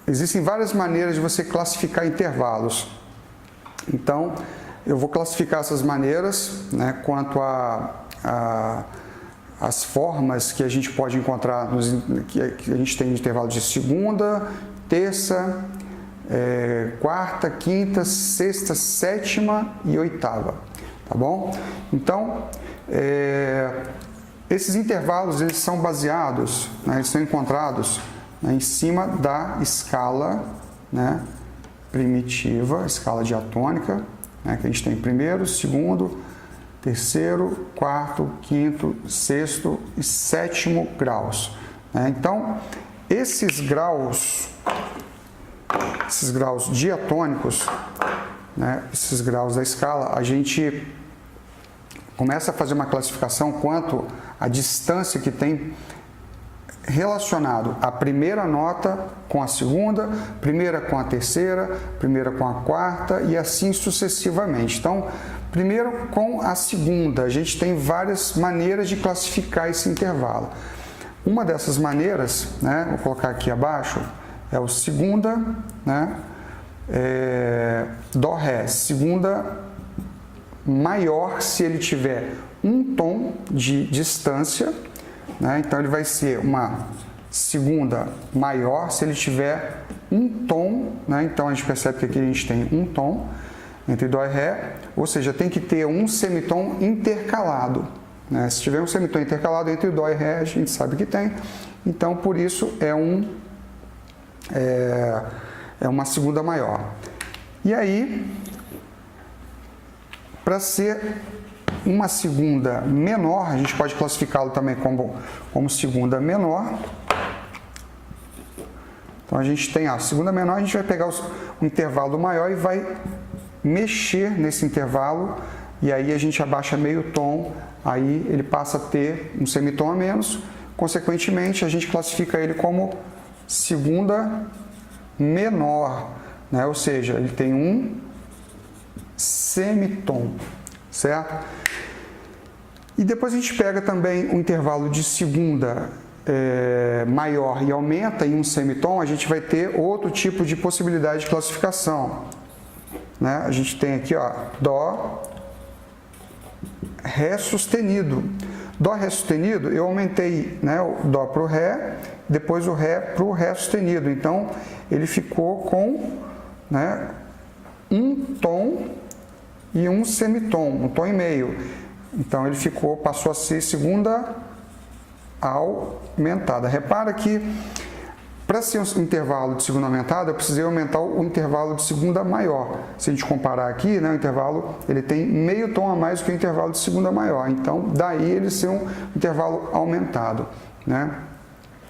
existem várias maneiras de você classificar intervalos. Então, eu vou classificar essas maneiras, né, quanto as formas que a gente pode encontrar, que a gente tem de intervalo de segunda, terça, quarta, quinta, sexta, sétima e oitava, tá bom? Então, esses intervalos, eles são baseados, né, eles são encontrados, né, em cima da escala, né, primitiva, escala diatônica, né, que a gente tem primeiro, segundo, terceiro, quarto, quinto, sexto e sétimo graus, né? Então, esses graus diatônicos, né, esses graus da escala, a gente começa a fazer uma classificação quanto à distância que tem relacionado a primeira nota com a segunda, primeira com a terceira, primeira com a quarta e assim sucessivamente. Então, primeiro com a segunda, a gente tem várias maneiras de classificar esse intervalo. Uma dessas maneiras, né, vou colocar aqui abaixo, é o segunda, né, Dó, Ré. Segunda maior se ele tiver um tom de distância, né? Então ele vai ser uma segunda maior se ele tiver um tom, né? Então a gente percebe que aqui a gente tem um tom entre Dó e Ré, ou seja, tem que ter um semitom intercalado, né? Se tiver um semitom intercalado entre Dó e Ré, a gente sabe que tem, então por isso é uma segunda maior. E aí, para ser uma segunda menor, a gente pode classificá-lo também como segunda menor. Então a gente tem a segunda menor, a gente vai pegar o intervalo maior e vai mexer nesse intervalo, e aí a gente abaixa meio tom, aí ele passa a ter um semitom a menos, consequentemente a gente classifica ele como segunda menor, né? Ou seja, ele tem um semitom, certo? E depois a gente pega também o intervalo de segunda maior e aumenta em um semitom, a gente vai ter outro tipo de possibilidade de classificação, né? A gente tem aqui, ó, Dó, Ré sustenido. Dó, Ré sustenido, eu aumentei, né, o Dó para o Ré, depois o Ré para o Ré sustenido. Então, ele ficou com, né, um tom e um semitom, um tom e meio. Então, ele passou a ser segunda aumentada. Repara que, para ser um intervalo de segunda aumentada, eu precisei aumentar o intervalo de segunda maior. Se a gente comparar aqui, né, o intervalo ele tem meio tom a mais do que o intervalo de segunda maior. Então, daí ele ser um intervalo aumentado, né?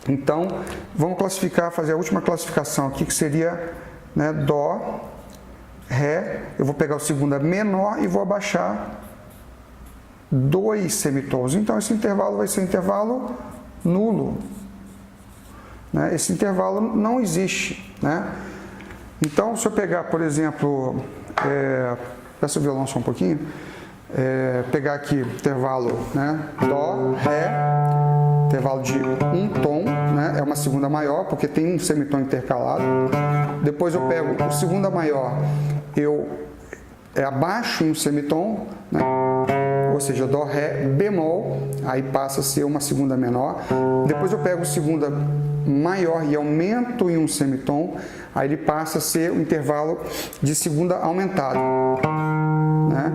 Então, vamos classificar, fazer a última classificação aqui, que seria, né, Dó, Ré. Eu vou pegar o segunda menor e vou abaixar 2 semitons. Então, esse intervalo vai ser um intervalo nulo, né? Esse intervalo não existe, né? Então, se eu pegar, por exemplo, peço o violão só um pouquinho, pegar aqui intervalo, né, Dó, Ré, intervalo de um tom, né, é uma segunda maior, porque tem um semitom intercalado. Depois eu pego o segunda maior, eu abaixo em um semitom, né, ou seja, Dó, Ré, bemol, aí passa a ser uma segunda menor. Depois eu pego o segunda maior e aumento em um semitom, aí ele passa a ser o intervalo de segunda aumentado, né?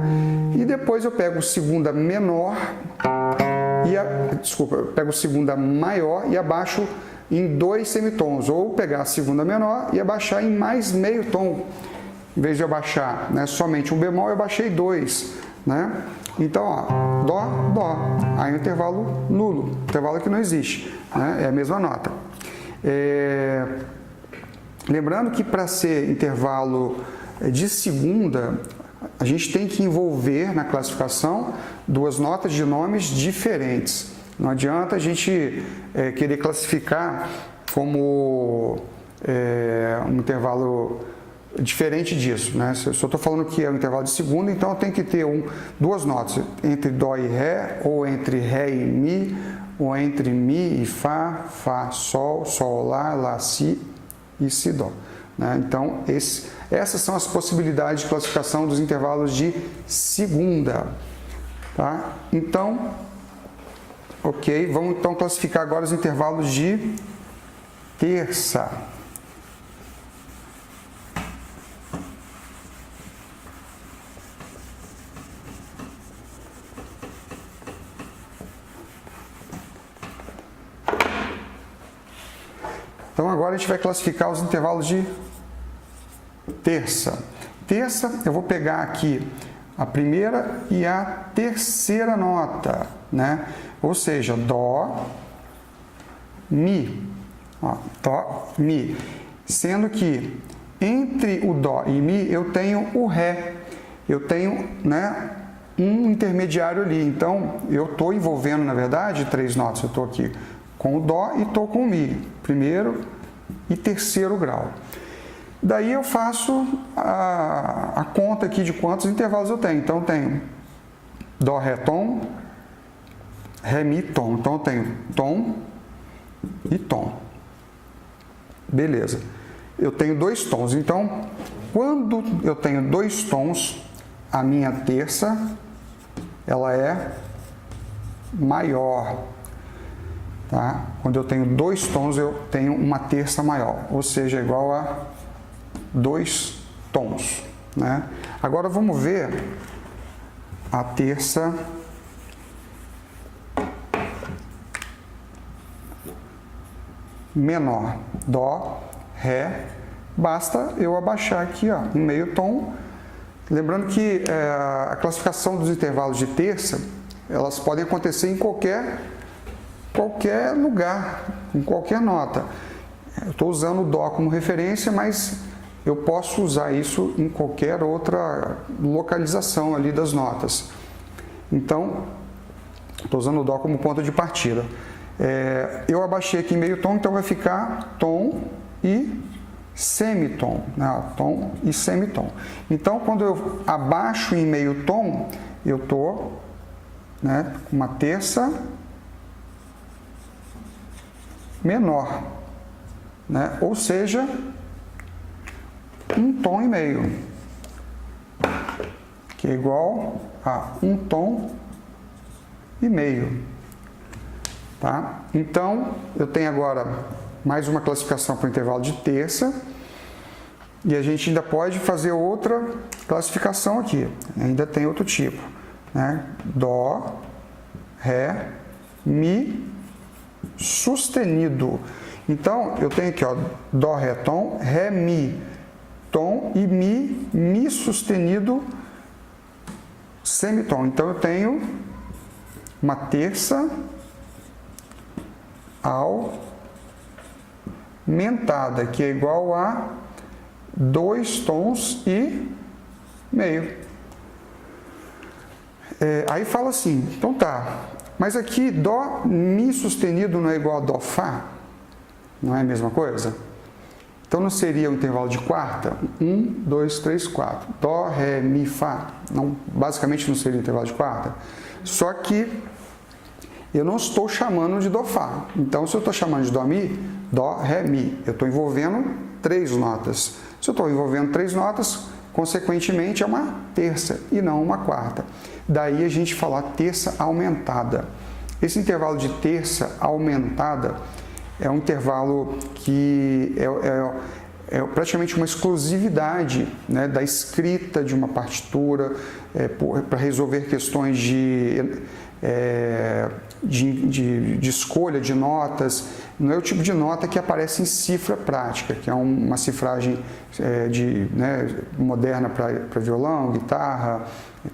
E depois eu pego o segunda menor eu pego segunda maior e abaixo em 2 semitons, ou pegar a segunda menor e abaixar em mais meio tom. Em vez de abaixar, né, somente um bemol, eu abaixei 2, né? Então, ó, Dó, Dó, aí o intervalo nulo, intervalo que não existe, né? É a mesma nota. Lembrando que para ser intervalo de segunda, a gente tem que envolver na classificação 2 notas de nomes diferentes. Não adianta a gente querer classificar como um intervalo diferente disso, né? Se eu estou falando que é um intervalo de segunda, então eu tenho que ter 2 notas, entre Dó e Ré, ou entre Ré e Mi, ou entre Mi e Fá, Fá, Sol, Sol, Lá, Lá, Si, e si, dó. Né? Então, essas são as possibilidades de classificação dos intervalos de segunda. Tá? Então, ok, vamos então classificar agora os intervalos de terça. Então, agora a gente vai classificar os intervalos de terça. Terça, eu vou pegar aqui a primeira e a terceira nota, né? Ou seja, dó, mi. Ó, dó, mi. Sendo que entre o dó e mi eu tenho o ré. Eu tenho, né, um intermediário ali. Então, eu estou envolvendo, na verdade, três notas. Eu estou aqui com o dó e estou com o mi. Primeiro e terceiro grau. Daí eu faço a conta aqui de quantos intervalos eu tenho. Então, eu tenho dó, ré, tom, ré, mi, tom. Então, eu tenho tom e tom. Beleza. Eu tenho dois tons. Então, quando eu tenho dois tons, a minha terça, ela é maior. Tá? Quando eu tenho dois tons, eu tenho uma terça maior. Ou seja, igual a 2 tons. Né? Agora, vamos ver a terça menor, dó, ré, basta eu abaixar aqui, ó, em meio tom. Lembrando que a classificação dos intervalos de terça, elas podem acontecer em qualquer lugar, com qualquer nota. Eu estou usando o dó como referência, mas eu posso usar isso em qualquer outra localização ali das notas. Então, estou usando o dó como ponto de partida. Eu abaixei aqui em meio tom, então vai ficar tom e semitom, né? Tom e semitom. Então, quando eu abaixo em meio tom, eu estou, né, com uma terça menor, né? Ou seja, um tom e meio, que é igual a um tom e meio. Tá? Então, eu tenho agora mais uma classificação para o intervalo de terça, e a gente ainda pode fazer outra classificação aqui, ainda tem outro tipo, né? Dó, ré, mi, sustenido. Então, eu tenho aqui, ó, dó, ré, tom, ré, mi, tom e mi sustenido, semitom. Então, eu tenho uma terça aumentada, que é igual a 2 tons e meio. Aí fala assim, então tá, mas aqui dó, mi sustenido não é igual a dó, fá? Não é a mesma coisa? Então não seria o intervalo de quarta? 1, 2, 3, 4. Dó, ré, mi, fá. Não, basicamente não seria o intervalo de quarta. Só que eu não estou chamando de dó, fá. Então, se eu estou chamando de dó, mi, dó, ré, mi, eu estou envolvendo 3 notas. Se eu estou envolvendo 3 notas, consequentemente é uma terça e não uma quarta. Daí a gente fala terça aumentada. Esse intervalo de terça aumentada é um intervalo que é praticamente uma exclusividade, né, da escrita de uma partitura, para resolver questões de escolha de notas. Não é o tipo de nota que aparece em cifra prática, que é uma cifragem moderna para violão, guitarra,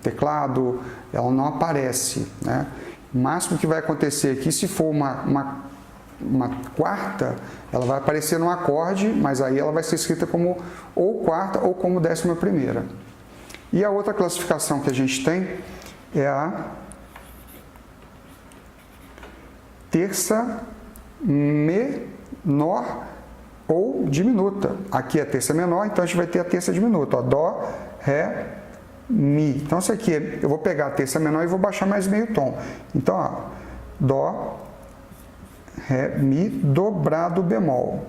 teclado. Ela não aparece, né? O máximo que vai acontecer aqui, se for uma quarta, ela vai aparecer no acorde, mas aí ela vai ser escrita como ou quarta ou como 11ª. E a outra classificação que a gente tem é a terça menor ou diminuta. Aqui é a terça menor, então a gente vai ter a terça diminuta, ó, dó, ré, mi. Então isso aqui, eu vou pegar a terça menor e vou baixar mais meio tom. Então, ó, dó, ré, mi, dobrado bemol.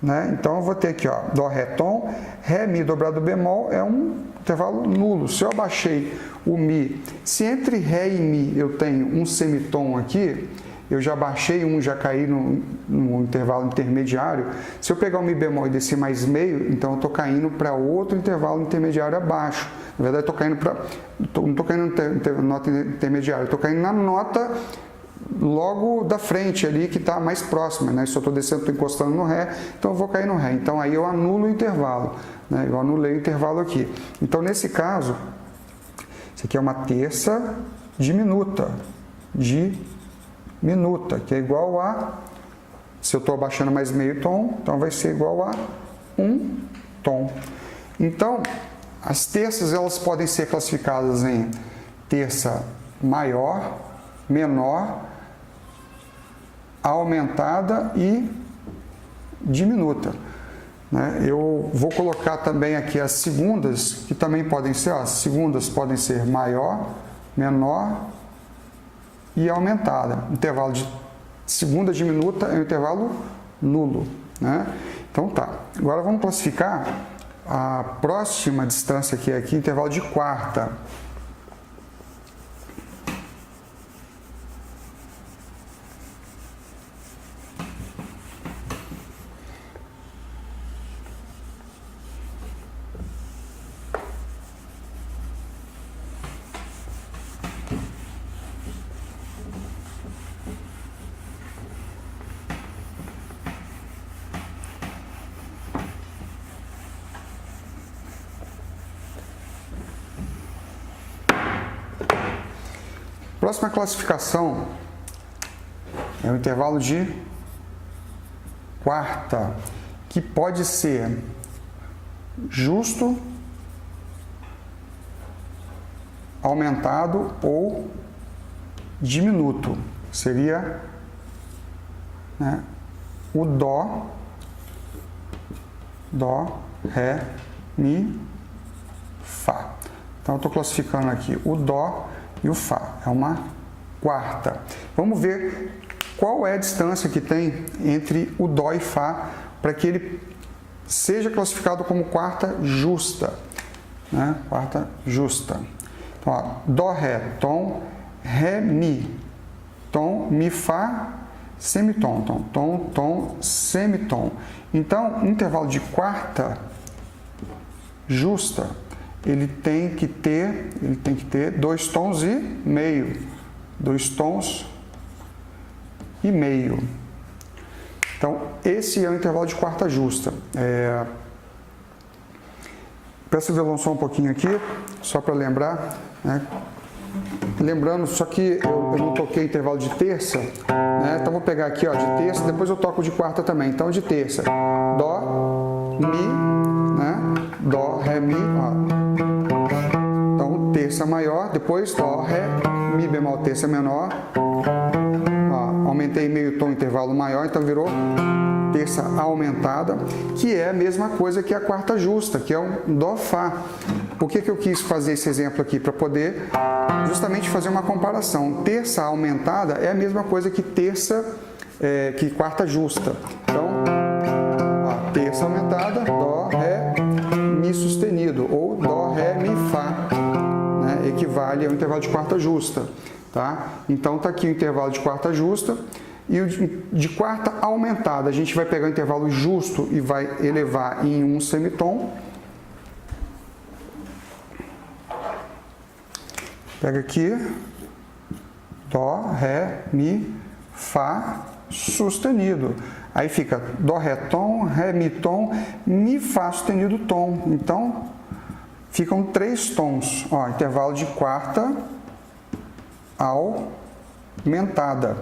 né? Então eu vou ter aqui, ó, Dó, Ré, Tom, Ré, Mi dobrado bemol é um intervalo nulo. Se eu abaixei o Mi, se entre Ré e Mi eu tenho um semitom aqui, eu já baixei um, já caí no intervalo intermediário. Se eu pegar o Mi bemol e descer mais meio, então eu estou caindo para outro intervalo intermediário abaixo. Na verdade, não estou caindo na nota intermediária, estou caindo na nota logo da frente ali, que está mais próxima, né? Se eu estou descendo, estou encostando no Ré, então eu vou cair no Ré. Então aí eu anulo o intervalo, né? Eu anulei o intervalo aqui. Então nesse caso, isso aqui é uma terça diminuta, que é igual a, se eu estou abaixando mais meio tom, então vai ser igual a um tom. Então, as terças elas podem ser classificadas em terça maior, menor, aumentada e diminuta, né? Eu vou colocar também aqui as segundas, que também podem ser, ó, as segundas podem ser maior, menor e aumentada. Intervalo de segunda diminuta é um intervalo nulo, né? Então tá, agora vamos classificar a próxima distância que é aqui, intervalo de quarta. Próxima classificação é o intervalo de quarta, que pode ser justo, aumentado ou diminuto. Seria, né, o Dó, Ré, Mi, Fá. Então eu estou classificando aqui o Dó e o Fá, é uma quarta. Vamos ver qual é a distância que tem entre o Dó e Fá para que ele seja classificado como quarta justa, né? Quarta justa. Então, ó, Dó, Ré, Tom, Ré, Mi, Tom, Mi, Fá, semitom, tom, semitom. Então, o intervalo de quarta justa, ele tem que ter 2 tons e meio. 2 tons e meio. Então, esse é o intervalo de quarta justa. Peço o violão um pouquinho aqui, só para lembrar, né? Lembrando, só que eu não toquei intervalo de terça, né? Então, vou pegar aqui, ó, de terça, depois eu toco de quarta também. Então, de terça, Dó, Mi, né? Dó, Ré, Mi, ó. Então, terça maior, depois Dó, Ré, Mi bemol, terça menor. Ó, aumentei meio tom, intervalo maior, então virou terça aumentada, que é a mesma coisa que a quarta justa, que é o Dó, Fá. Por que eu quis fazer esse exemplo aqui? Para poder justamente fazer uma comparação. Terça aumentada é a mesma coisa que que quarta justa. Então, ó, terça aumentada, Dó, Ré, Mi sustenido, ou Dó, Ré, Mi, Fá, né? Equivale ao intervalo de quarta justa, tá? Então, tá aqui o intervalo de quarta justa. E o de quarta aumentada, a gente vai pegar o intervalo justo e vai elevar em um semitom. Pega aqui, Dó, Ré, Mi, Fá, sustenido. Aí fica Dó, Ré, Tom, Ré, Mi, Tom, Mi, Fá sustenido, Tom. Então, ficam 3 tons. Ó, intervalo de quarta aumentada.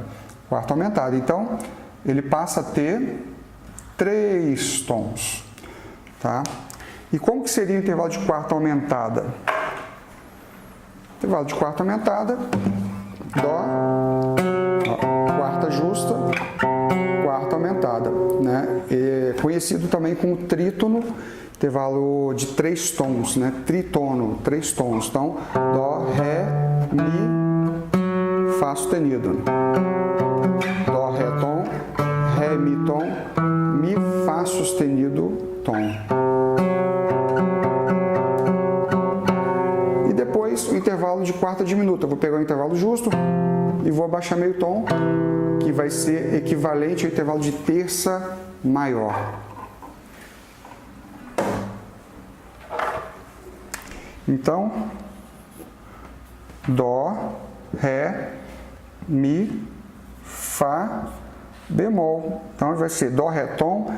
Quarta aumentada. Então, ele passa a ter 3 tons, tá? E como que seria o intervalo de quarta aumentada? Intervalo de quarta aumentada, Dó, ó, quarta justa, quarta aumentada, né? É conhecido também como trítono, intervalo de 3 tons, né? Tritono, 3 tons. Então, Dó, Ré, Mi, Fá sustenido. Dó, Ré, Tom, Ré, Ré, Mi, Tom, Mi, Fá sustenido, Tom. E depois o intervalo de quarta diminuta. Eu vou pegar o intervalo justo e vou abaixar meio tom, que vai ser equivalente ao intervalo de terça maior. Então, Dó, Ré, Mi, Fá, bemol. Então, vai ser Dó, Ré, Tom,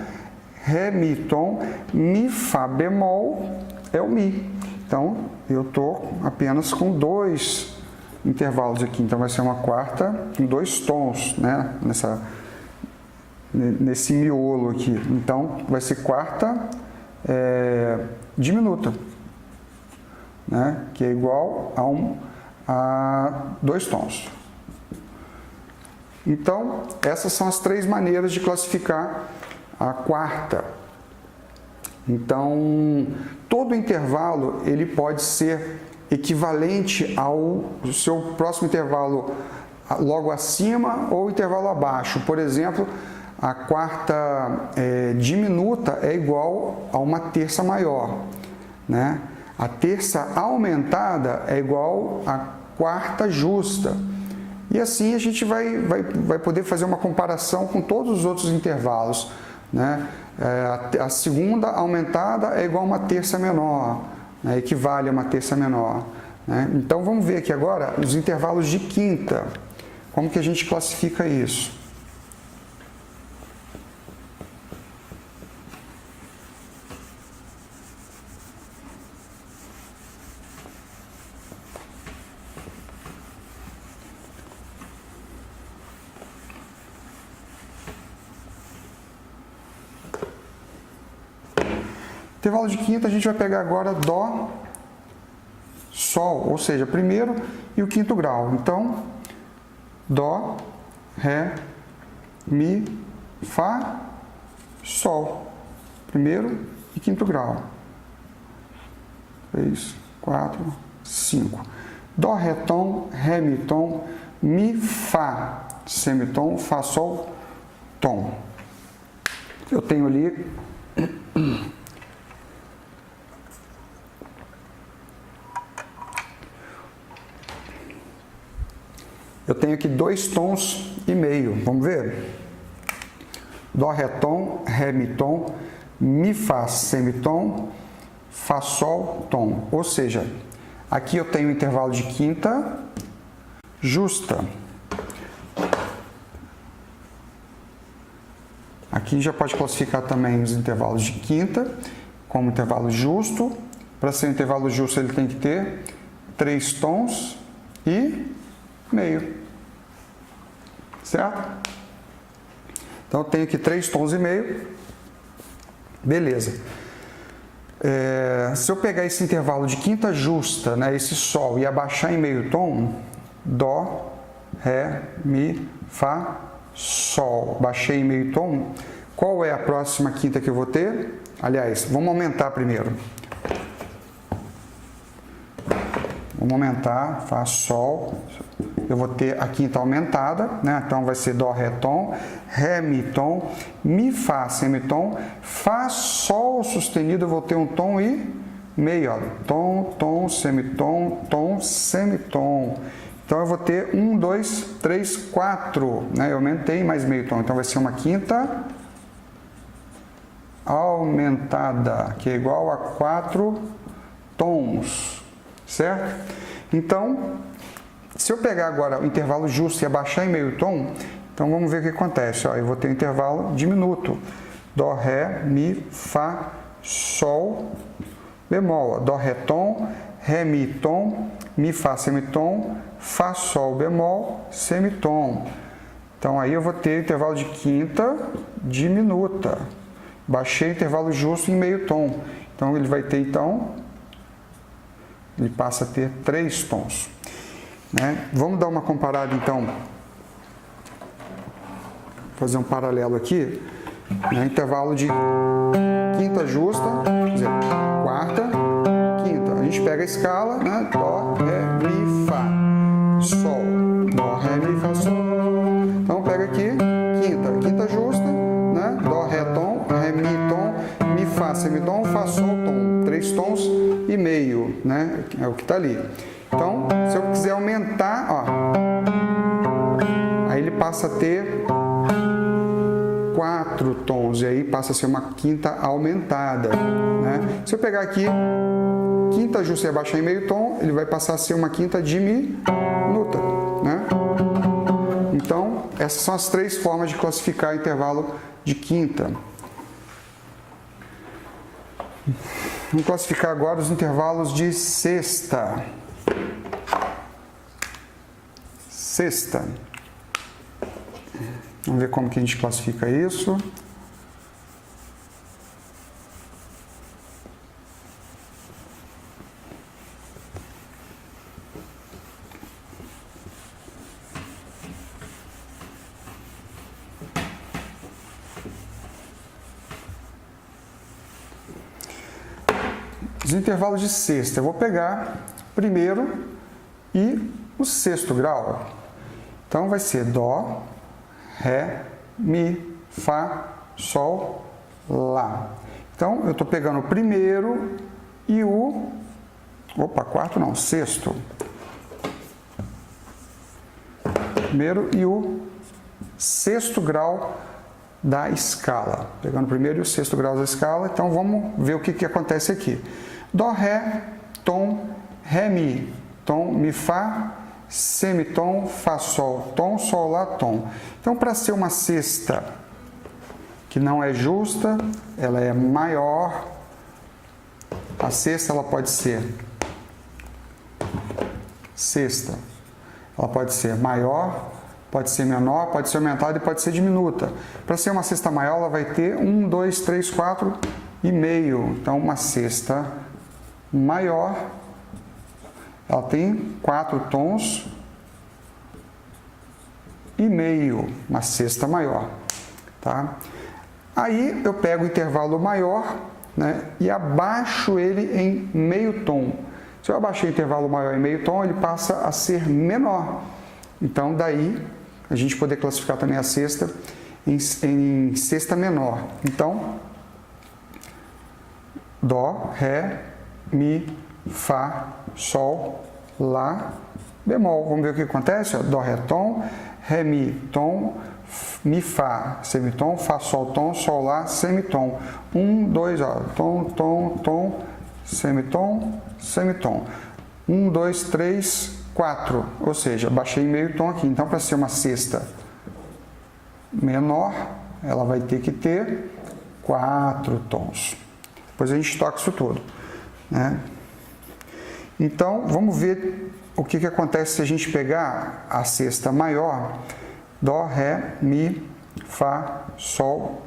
Ré, Mi, Tom, Mi, Fá, bemol é o Mi. Então, eu estou apenas com dois intervalos aqui. Então, vai ser uma quarta com dois tons, né? Nesse miolo aqui. Então, vai ser quarta diminuta, né? Que é igual a dois tons. Então, essas são as três maneiras de classificar a quarta. Então, todo intervalo ele pode ser equivalente ao seu próximo intervalo logo acima ou intervalo abaixo. Por exemplo, a quarta diminuta é igual a uma terça maior, né? A terça aumentada é igual à quarta justa. E assim a gente vai poder fazer uma comparação com todos os outros intervalos, né? A segunda aumentada é igual a uma terça menor, né? Equivale a uma terça menor, né? Então vamos ver aqui agora os intervalos de quinta. Como que a gente classifica isso? Intervalo de quinta, a gente vai pegar agora Dó, Sol, ou seja, primeiro e o quinto grau. Então, Dó, Ré, Mi, Fá, Sol. Primeiro e quinto grau. 3, 4, 5. Dó, Ré, Tom, Ré, Mi, Tom, Mi, Fá, semitom, Fá, Sol, Tom. Eu tenho ali aqui dois tons e meio. Vamos ver? Dó, Ré, Tom, Ré, Mi, Tom, Mi, Fá, semitom, Fá, Sol, Tom. Ou seja, aqui eu tenho um intervalo de quinta justa. Aqui já pode classificar também os intervalos de quinta como intervalo justo. Para ser um intervalo justo, ele tem que ter 3 tons e meio. Certo? Então, eu tenho aqui 3 tons e meio. Beleza. Se eu pegar esse intervalo de quinta justa, né, esse Sol, e abaixar em meio tom, Dó, Ré, Mi, Fá, Sol. Baixei em meio tom. Qual é a próxima quinta que eu vou ter? Aliás, vamos aumentar primeiro. Vamos aumentar, Fá, Sol. Eu vou ter a quinta aumentada, né? Então vai ser Dó, Ré, Tom, Ré, Mi, Tom, Mi, Fá, semitom, Fá, Sol sustenido, eu vou ter um tom e meio, ó. Tom, tom, tom, semitom. Então eu vou ter 1, 2, 3, 4, né? Eu aumentei mais meio tom, então vai ser uma quinta aumentada, que é igual a 4 tons, certo? Então, se eu pegar agora o intervalo justo e abaixar em meio tom, então vamos ver o que acontece. Ó, eu vou ter um intervalo diminuto. Dó, Ré, Mi, Fá, Sol, bemol. Ó, Dó, Ré, Tom, Ré, Mi, Tom, Mi, Fá, semitom, Fá, Sol, bemol, semitom. Então aí eu vou ter intervalo de quinta diminuta. Baixei o intervalo justo em meio tom. Então ele vai ter, ele passa a ter 3 tons. Né? Vamos dar uma comparada então, fazer um paralelo aqui, né? Intervalo de quinta justa, quer dizer, quarta, quinta. A gente pega a escala, né? Dó, Ré, Mi, Fá, Sol, Dó, Ré, Mi, Fá, Sol. Então pega aqui, quinta justa, tom, fá, sol, tom. 3 tons e meio, né? É o que está ali. Então, se eu quiser aumentar, ó, aí ele passa a ter 4 tons, e aí passa a ser uma quinta aumentada, né? Se eu pegar aqui, quinta justa e abaixar em meio tom, ele vai passar a ser uma quinta diminuta, né? Então, essas são as 3 formas de classificar o intervalo de quinta. Vamos classificar agora os intervalos de sexta. Sexta. Vamos ver como que a gente classifica isso. Os intervalos de sexta, eu vou pegar primeiro e o sexto grau. Então, vai ser Dó, Ré, Mi, Fá, Sol, Lá. Então, eu estou pegando o primeiro e o... quarto não, sexto. Primeiro e o sexto grau da escala. Pegando o primeiro e o sexto grau da escala. Então, vamos ver o que acontece aqui. Dó, Ré, tom, Ré, Mi, tom, Mi, Fá, semitom, Fá, Sol, tom, Sol, Lá, tom. Então, para ser uma sexta que não é justa, ela é maior. A sexta, ela pode ser sexta. Ela pode ser maior, pode ser menor, pode ser aumentada e pode ser diminuta. Para ser uma sexta maior, ela vai ter 1, 2, 3, 4 e meio. Então, uma sexta maior, ela tem 4 tons e meio, uma sexta maior, tá? Aí eu pego o intervalo maior, né, e abaixo ele em meio tom. Se eu abaixar o intervalo maior em meio tom, ele passa a ser menor. Então, daí a gente poder classificar também a sexta em sexta menor. Então, Dó, Ré, Mi, Fá, Sol, Lá, bemol. Vamos ver o que acontece? Dó, Ré, tom, Ré, Mi, tom, Mi, Fá, semitom, Fá, Sol, tom, Sol, Lá, semitom. 1, 2, ó, tom, tom, tom, semitom, semitom. 1, 2, 3, 4. Ou seja, baixei meio tom aqui. Então, para ser uma sexta menor, ela vai ter que ter 4 tons. Depois a gente toca isso tudo, né? Então, vamos ver o que acontece se a gente pegar a sexta maior, Dó, Ré, Mi, Fá, Sol,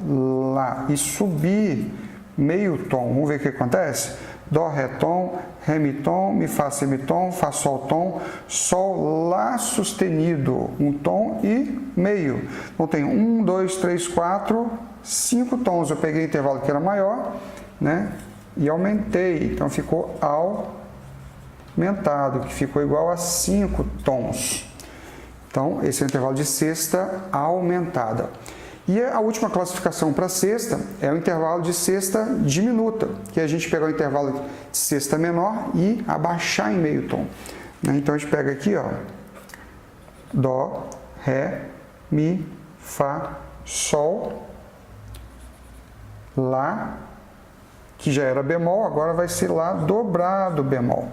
Lá, e subir meio tom. Vamos ver o que acontece? Dó, Ré, tom, Ré, Mi, tom, Mi, Fá, semitom, Fá, Sol, tom, Sol, Lá sustenido, um tom e meio. Então, tem 1, 2, 3, 4, 5 tons. Eu peguei o intervalo que era maior, né, e aumentei. Então, ficou aumentado, que ficou igual a 5 tons. Então, esse é o intervalo de sexta aumentada. E a última classificação para sexta é o intervalo de sexta diminuta, que a gente pega o intervalo de sexta menor e abaixar em meio tom. Então, a gente pega aqui, ó, Dó, Ré, Mi, Fá, Sol, Lá, que já era bemol, agora vai ser Lá dobrado bemol.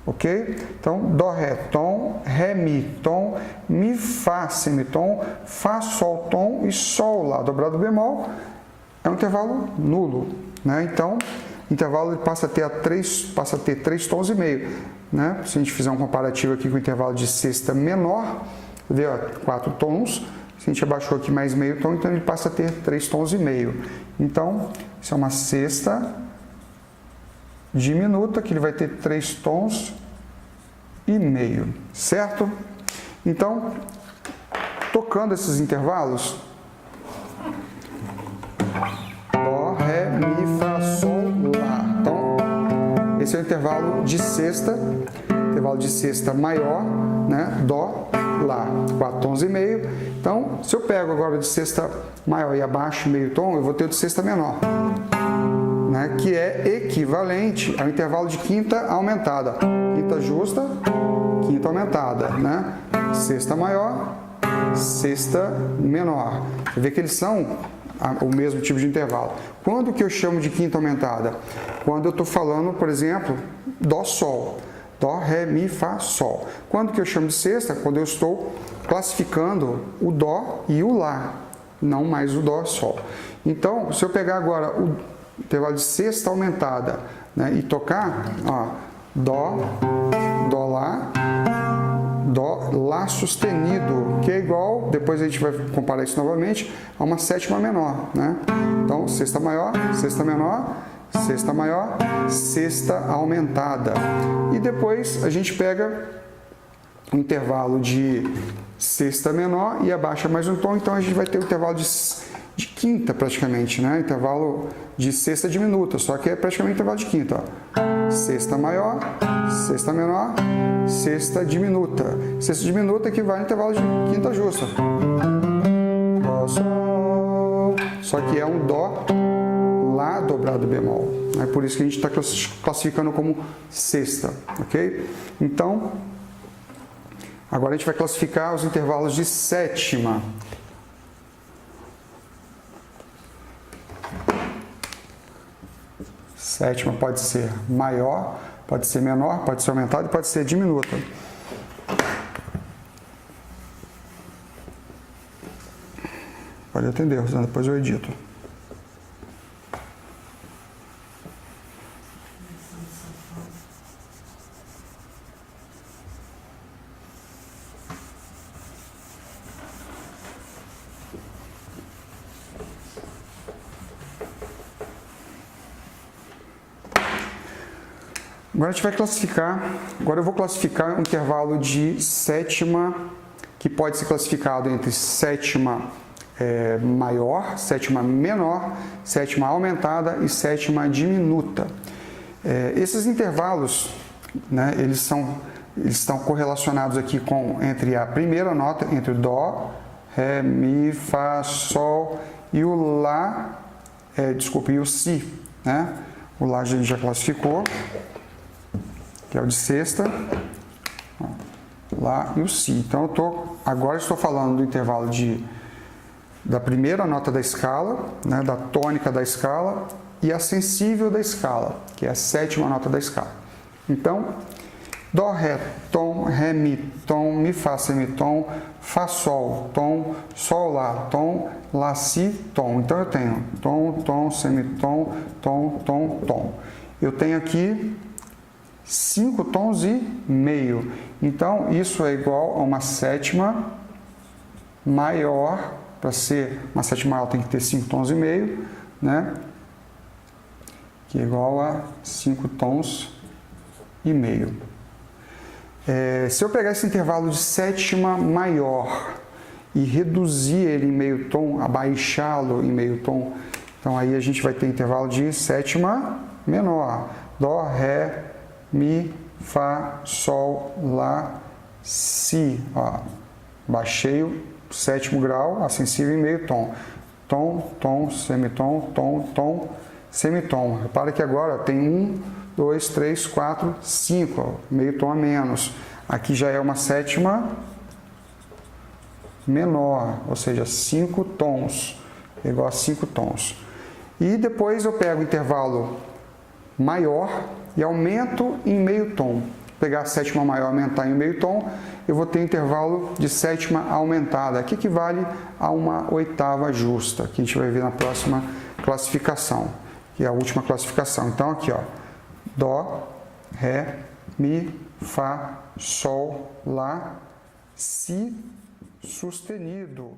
Ok? Então, Dó, Ré, tom, Ré, Mi, tom, Mi, Fá, semitom, Fá, Sol, tom e Sol, Lá dobrado bemol, é um intervalo nulo, né? Então, o intervalo passa a ter 3 tons e meio, né? Se a gente fizer um comparativo aqui com o intervalo de sexta menor, vê, ó, 4 tons, se a gente abaixou aqui mais meio tom, então ele passa a ter 3 tons e meio. Então, isso é uma sexta diminuta, que ele vai ter 3 tons e meio, certo? Então, tocando esses intervalos, Dó, Ré, Mi, Fá, Sol, Lá. Então, esse é o intervalo de sexta maior, né? Dó, Lá, 4 tons e meio. Então, se eu pego agora de sexta maior e abaixo meio tom, eu vou ter o de sexta menor. né, que é equivalente ao intervalo de quinta aumentada. Quinta justa, quinta aumentada, né? Sexta maior, sexta menor. Você vê que eles são o mesmo tipo de intervalo. Quando que eu chamo de quinta aumentada? Quando eu estou falando, por exemplo, Dó, Sol. Dó, Ré, Mi, Fá, Sol. Quando que eu chamo de sexta? Quando eu estou classificando o Dó e o Lá, não mais o Dó, Sol. Então, se eu pegar agora o intervalo de sexta aumentada, né, e tocar, ó, Dó, Dó, Lá, Dó, Lá sustenido, que é igual, depois a gente vai comparar isso novamente, a uma sétima menor, né? Então, sexta maior, sexta menor, sexta maior, sexta aumentada. E depois a gente pega o intervalo de sexta menor e abaixa mais um tom, então a gente vai ter o intervalo de quinta praticamente, né? Intervalo de sexta diminuta, só que é praticamente intervalo de quinta, ó. Sexta maior, sexta menor, sexta diminuta. Sexta diminuta equivale ao intervalo de quinta justa. Dó, Sol. Só que é um Dó, Lá dobrado bemol. É por isso que a gente está classificando como sexta, ok? Então, agora a gente vai classificar os intervalos de sétima. Sétima pode ser maior, pode ser menor, pode ser aumentada e pode ser diminuta. Pode atender, Rosana, depois eu edito. Agora a gente vai classificar, agora eu vou classificar um intervalo de sétima, que pode ser classificado entre sétima maior, sétima menor, sétima aumentada e sétima diminuta. Esses intervalos, né, eles estão correlacionados aqui entre a primeira nota, entre o Dó, Ré, Mi, Fá, Sol e o Lá, e o Si, né? O Lá a gente já classificou, que é o de sexta, Lá e o Si. Então, agora estou falando do intervalo da primeira nota da escala, né, da tônica da escala e a sensível da escala, que é a sétima nota da escala. Então, Dó, Ré, tom, Ré, Mi, Fá, semitom, Fá, Sol, tom, Sol, Lá, tom, Lá, Si, tom. Então, eu tenho tom, tom, semitom, tom, tom, tom. Eu tenho aqui 5 tons e meio. Então, isso é igual a uma sétima maior. Para ser uma sétima maior tem que ter 5 tons e meio, né? Que é igual a 5 tons e meio. Se eu pegar esse intervalo de sétima maior e reduzir ele em meio tom, abaixá-lo em meio tom, então aí a gente vai ter intervalo de sétima menor. Dó, Ré, Mi, Fá, Sol, Lá, Si. Ó, baixei o sétimo grau, a sensível em meio tom. Tom, tom, semitom, tom, tom, semitom. Repara que agora tem 1, 2, 3, 4, 5, ó, meio tom a menos. Aqui já é uma sétima menor, ou seja, 5 tons, igual a 5 tons. E depois eu pego o intervalo maior e aumento em meio tom. Vou pegar a sétima maior e aumentar em meio tom, eu vou ter intervalo de sétima aumentada, que equivale a uma oitava justa, que a gente vai ver na próxima classificação, que é a última classificação. Então, aqui, ó, Dó, Ré, Mi, Fá, Sol, Lá, Si sustenido.